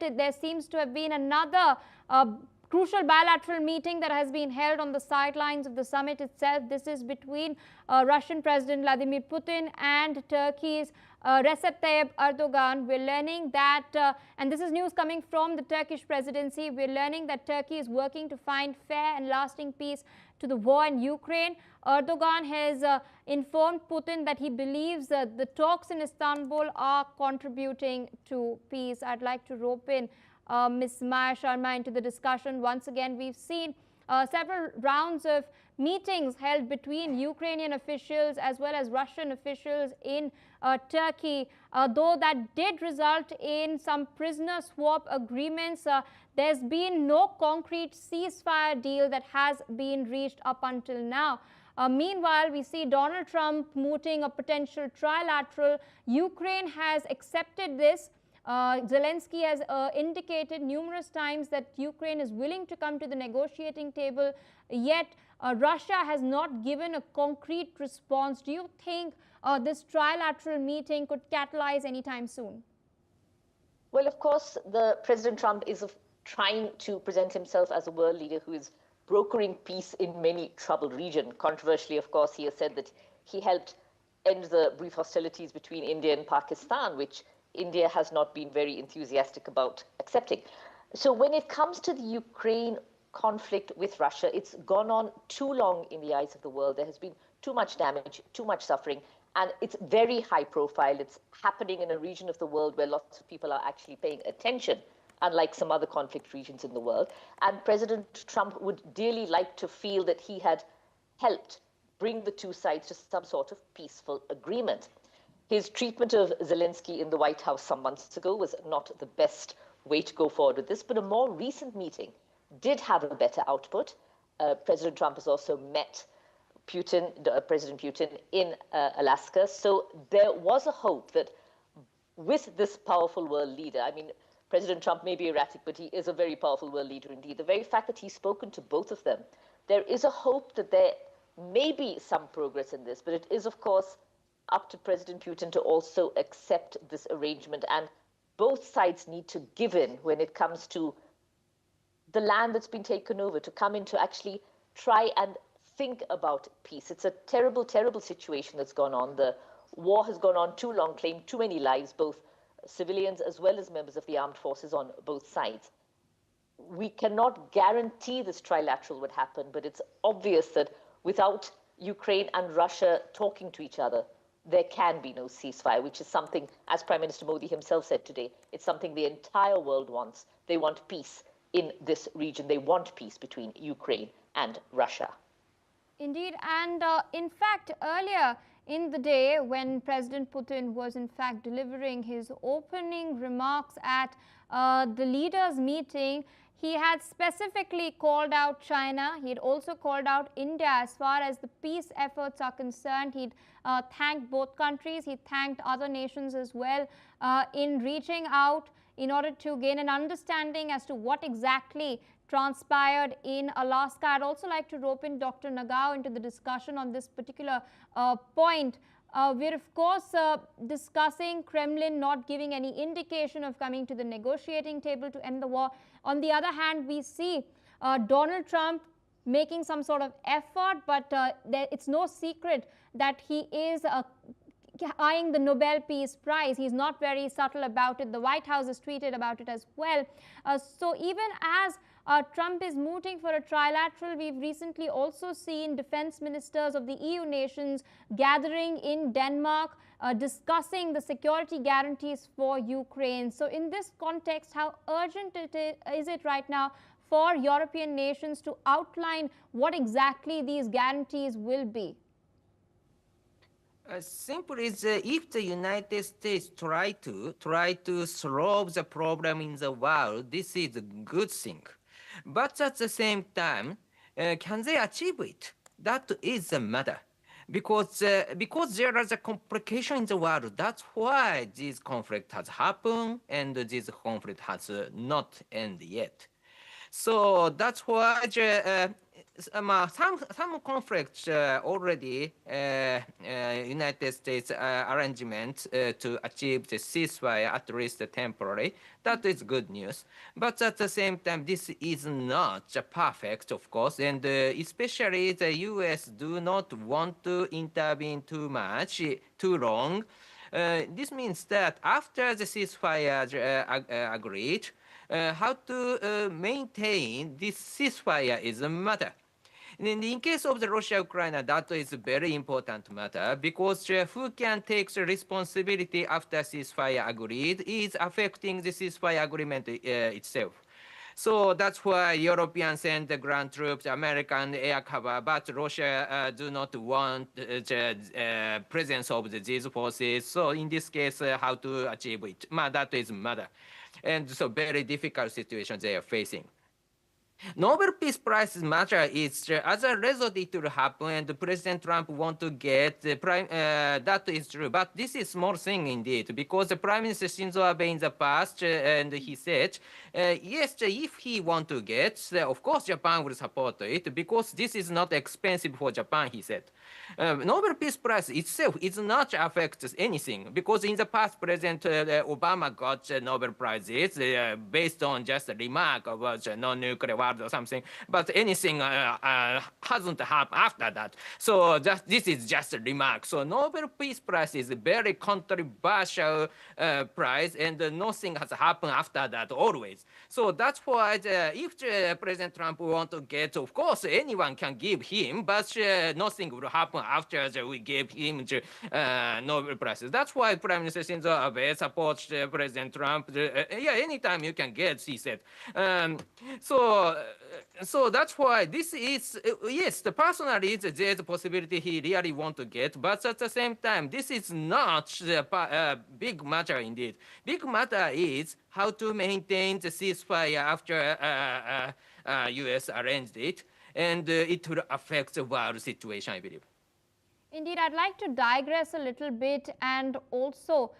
there seems to have been another crucial bilateral meeting that has been held on the sidelines of the summit itself. This is between Russian President Vladimir Putin and Turkey's Recep Tayyip Erdogan. We're learning that, and this is news coming from the Turkish presidency, we're learning that Turkey is working to find fair and lasting peace to the war in Ukraine. Erdogan has informed Putin that he believes the talks in Istanbul are contributing to peace. I'd like to rope in Ms. Maya Sharma into the discussion. Once again, we've seen several rounds of meetings held between Ukrainian officials as well as Russian officials in Turkey. Though that did result in some prisoner swap agreements, there's been no concrete ceasefire deal that has been reached up until now. Meanwhile, we see Donald Trump mooting a potential trilateral. Ukraine has accepted this. Zelensky has indicated numerous times that Ukraine is willing to come to the negotiating table, yet Russia has not given a concrete response. Do you think this trilateral meeting could catalyze anytime soon? Well, of course, President Trump is trying to present himself as a world leader who is brokering peace in many troubled regions. Controversially, of course, he has said that he helped end the brief hostilities between India and Pakistan, which India has not been very enthusiastic about accepting. So when it comes to the Ukraine conflict with Russia, it's gone on too long in the eyes of the world. There has been too much damage, too much suffering, and it's very high profile. It's happening in a region of the world where lots of people are actually paying attention, unlike some other conflict regions in the world. And President Trump would dearly like to feel that he had helped bring the two sides to some sort of peaceful agreement. His treatment of Zelensky in the White House some months ago was not the best way to go forward with this, but a more recent meeting did have a better output. President Trump has also met President Putin in Alaska. So there was a hope that with this powerful world leader, I mean, President Trump may be erratic, but he is a very powerful world leader indeed. The very fact that he's spoken to both of them, there is a hope that there may be some progress in this, but it is, of course, up to President Putin to also accept this arrangement, and both sides need to give in when it comes to the land that's been taken over, to come in to actually try and think about peace. It's a terrible, terrible situation that's gone on. The war has gone on too long, claimed too many lives, both civilians as well as members of the armed forces on both sides. We cannot guarantee this trilateral would happen, but it's obvious that without Ukraine and Russia talking to each other, there can be no ceasefire, which is something, as Prime Minister Modi himself said today, it's something the entire world wants. They want peace in this region. They want peace between Ukraine and Russia. Indeed, and in fact, earlier in the day when President Putin was in fact delivering his opening remarks at the leaders' meeting, he had specifically called out China. He had also called out India as far as the peace efforts are concerned. He'd thanked both countries. He thanked other nations as well in reaching out in order to gain an understanding as to what exactly transpired in Alaska. I'd also like to rope in Dr. Nagao into the discussion on this particular point. We're, of course, discussing Kremlin not giving any indication of coming to the negotiating table to end the war. On the other hand, we see Donald Trump making some sort of effort, but it's no secret that he is eyeing the Nobel Peace Prize. He's not very subtle about it. The White House has tweeted about it as well. So even as Trump is mooting for a trilateral, we've recently also seen defense ministers of the EU nations gathering in Denmark, discussing the security guarantees for Ukraine. So in this context, how urgent is it right now for European nations to outline what exactly these guarantees will be? Simply, if the United States try to solve the problem in the world, this is a good thing. But at the same time, can they achieve it? That is the matter. Because there is a complication in the world. That's why this conflict has happened, and this conflict has not ended yet. So that's why some conflicts already United States arrangement to achieve the ceasefire, at least temporary. That is good news. But at the same time, this is not perfect, of course, and especially the U.S. do not want to intervene too much, too long. This means that after the ceasefire agreed, how to maintain this ceasefire is a matter. And in case of the Russia-Ukraine, that is a very important matter because who can take the responsibility after ceasefire agreed is affecting the ceasefire agreement itself. So that's why Europeans send the ground troops, American air cover, but Russia do not want the presence of these forces. So in this case, how to achieve it? That is matter. And so very difficult situation they are facing. Nobel Peace Prize matter is as a result it will happen and President Trump want to get the prime, that is true, but this is small thing indeed because the Prime Minister Shinzo Abe in the past and he said, yes, if he want to get, of course Japan will support it because this is not expensive for Japan, he said. Nobel Peace Prize itself is not affect anything because in the past President Obama got Nobel Prizes based on just a remark about non-nuclear world or something, but anything hasn't happened after that. So this is just a remark. So Nobel Peace Prize is a very controversial prize and nothing has happened after that always. So that's why if President Trump want to get, of course anyone can give him, but nothing will happen after we gave him the Nobel Prize. That's why Prime Minister Shinzo Abe supports President Trump. Yeah, anytime you can get, he said. So that's why this is, yes, personally there's a possibility he really want to get, but at the same time, this is not the big matter indeed. Big matter is how to maintain the ceasefire after U.S. arranged it, and it will affect the world situation, I believe. Indeed, I'd like to digress a little bit and also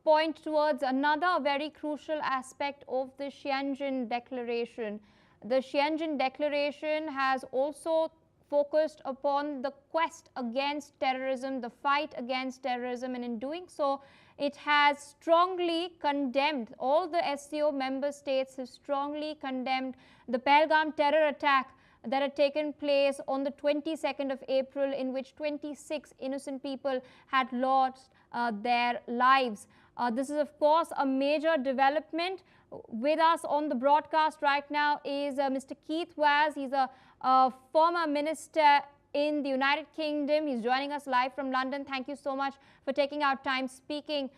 point towards another very crucial aspect of the Tianjin Declaration. The Tianjin Declaration has also focused upon the quest against terrorism, the fight against terrorism, and in doing so, it has strongly condemned, all the SCO member states have strongly condemned the Pahalgam terror attack that had taken place on the 22nd of April, in which 26 innocent people had lost their lives. This is, of course, a major development. With us on the broadcast right now is Mr. Keith Vaz. He's a former minister in the United Kingdom. He's joining us live from London. Thank you so much for taking our time speaking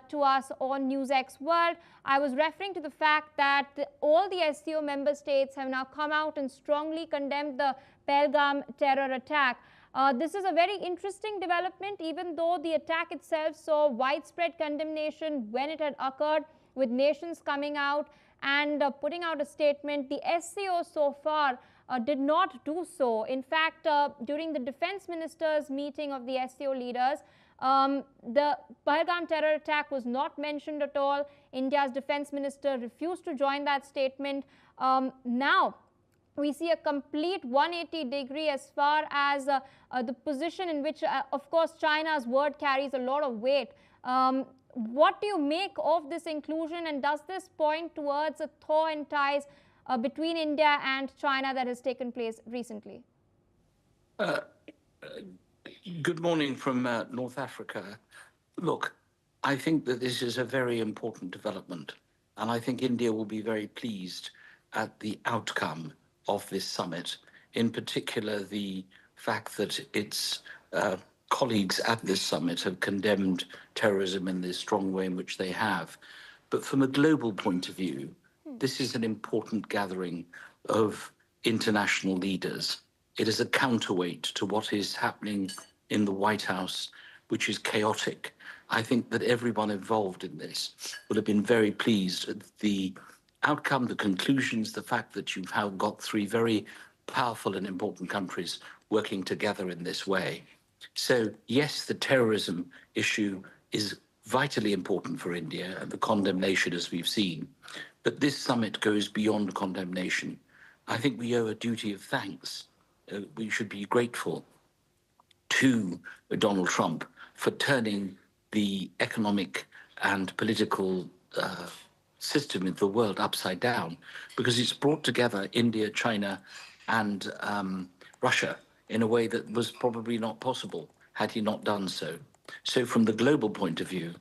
to us on NewsX World. I was referring to the fact that all the SCO member states have now come out and strongly condemned the Pahalgam terror attack. This is a very interesting development, even though the attack itself saw widespread condemnation when it had occurred, with nations coming out and putting out a statement. The SCO so far did not do so. In fact, during the defense ministers' meeting of the SCO leaders, the Pahalgam terror attack was not mentioned at all. India's defense minister refused to join that statement. Now, we see a complete 180 degree as far as the position in which, of course, China's word carries a lot of weight. What do you make of this inclusion, and does this point towards a thaw in ties between India and China that has taken place recently? Good morning from North Africa. Look, I think that this is a very important development, and I think India will be very pleased at the outcome of this summit, in particular the fact that its colleagues at this summit have condemned terrorism in the strong way in which they have. But from a global point of view, this is an important gathering of international leaders. It is a counterweight to what is happening in the White House, which is chaotic. I think that everyone involved in this will have been very pleased at the outcome, the conclusions, the fact that you've now got three very powerful and important countries working together in this way. So, yes, the terrorism issue is vitally important for India and the condemnation, as we've seen. But this summit goes beyond condemnation. I think we owe a duty of thanks we should be grateful to Donald Trump for turning the economic and political system in the world upside down, because it's brought together India, China, and Russia in a way that was probably not possible had he not done so. So from the global point of view,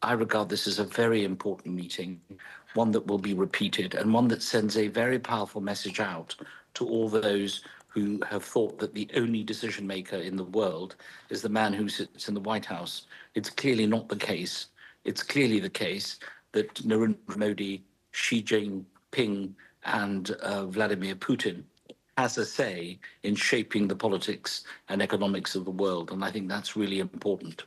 I regard this as a very important meeting, one that will be repeated and one that sends a very powerful message out to all those who have thought that the only decision maker in the world is the man who sits in the White House. It's clearly not the case. It's clearly the case that Narendra Modi, Xi Jinping, and Vladimir Putin has a say in shaping the politics and economics of the world. And I think that's really important.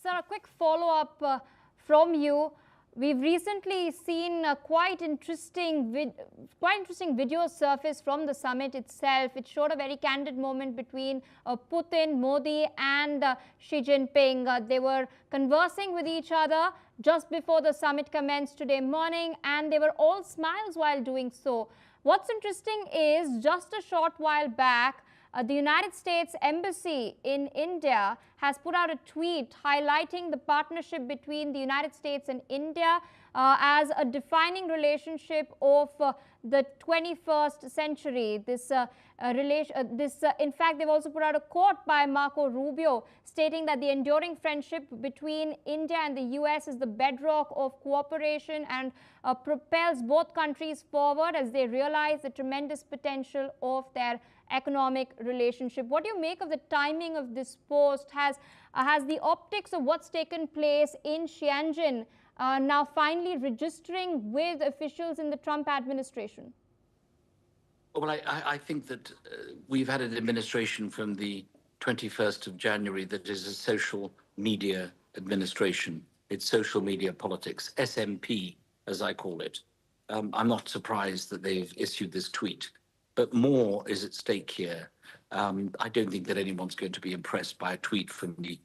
Sir, a quick follow-up from you. We've recently seen quite interesting videos surface from the summit itself. It showed a very candid moment between Putin, Modi, and Xi Jinping. They were conversing with each other just before the summit commenced today morning, and they were all smiles while doing so. What's interesting is just a short while back, the United States Embassy in India has put out a tweet highlighting the partnership between the United States and India as a defining relationship of the 21st century. In fact, they've also put out a quote by Marco Rubio stating that the enduring friendship between India and the US is the bedrock of cooperation and propels both countries forward as they realize the tremendous potential of their economic relationship. What do you make of the timing of this post? Has the optics of what's taken place in Tianjin now finally registering with officials in the Trump administration? Well, I think that we've had an administration from the 21st of January that is a social media administration. It's social media politics, SMP, as I call it. I'm not surprised that they've issued this tweet. But more is at stake here. I don't think that anyone's going to be impressed by a tweet from the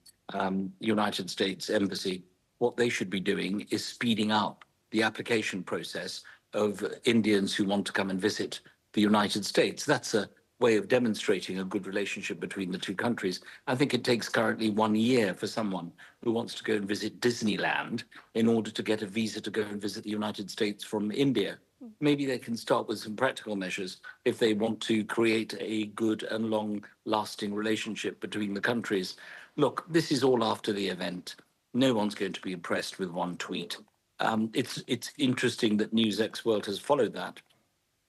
United States Embassy. What they should be doing is speeding up the application process of Indians who want to come and visit the United States. That's a way of demonstrating a good relationship between the two countries. I think it takes currently 1 year for someone who wants to go and visit Disneyland in order to get a visa to go and visit the United States from India. Maybe they can start with some practical measures if they want to create a good and long-lasting relationship between the countries. Look, this is all after the event. No one's going to be impressed with one tweet. It's interesting that NewsX World has followed that.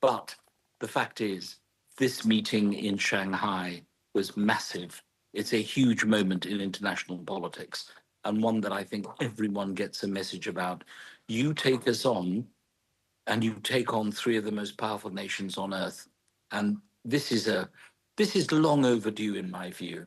But the fact is, this meeting in Shanghai was massive. It's a huge moment in international politics, and one that I think everyone gets a message about. You take us on, and you take on three of the most powerful nations on earth. And this is long overdue in my view.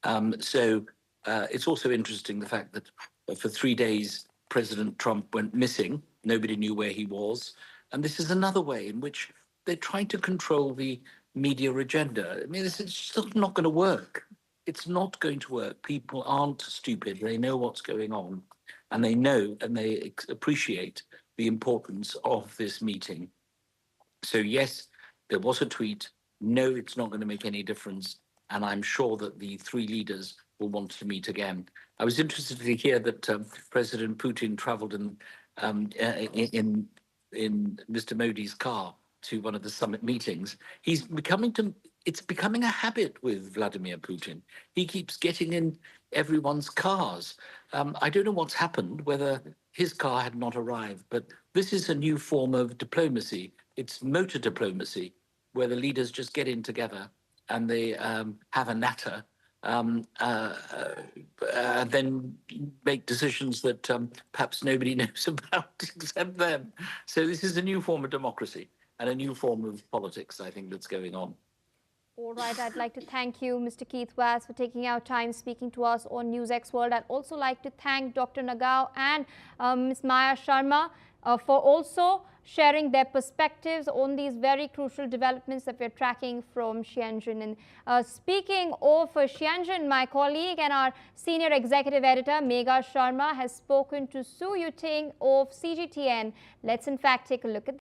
It's also interesting the fact that for 3 days, President Trump went missing. Nobody knew where he was. And this is another way in which they're trying to control the media agenda. I mean, this is just not going to work. It's not going to work. People aren't stupid. They know what's going on, and they know and they appreciate the importance of this meeting. So yes, there was a tweet. No, it's not going to make any difference. And I'm sure that the three leaders will want to meet again. I was interested to hear that President Putin traveled in Mr. Modi's car to one of the summit meetings. It's becoming a habit with Vladimir Putin. He keeps getting in everyone's cars. I don't know what's happened, whether his car had not arrived, but this is a new form of diplomacy. It's motor diplomacy, where the leaders just get in together and they have a natter, and then make decisions that perhaps nobody knows about except them. So this is a new form of democracy and a new form of politics, I think, that's going on. All right, I'd like to thank you, Mr. Keith Vaz, for taking out time speaking to us on NewsX World. I'd also like to thank Dr. Nagao and Ms. Maya Sharma for also sharing their perspectives on these very crucial developments that we're tracking from Tianjin. And speaking of Tianjin, my colleague and our senior executive editor, Megha Sharma, has spoken to Su Yuting of CGTN. Let's in fact take a look at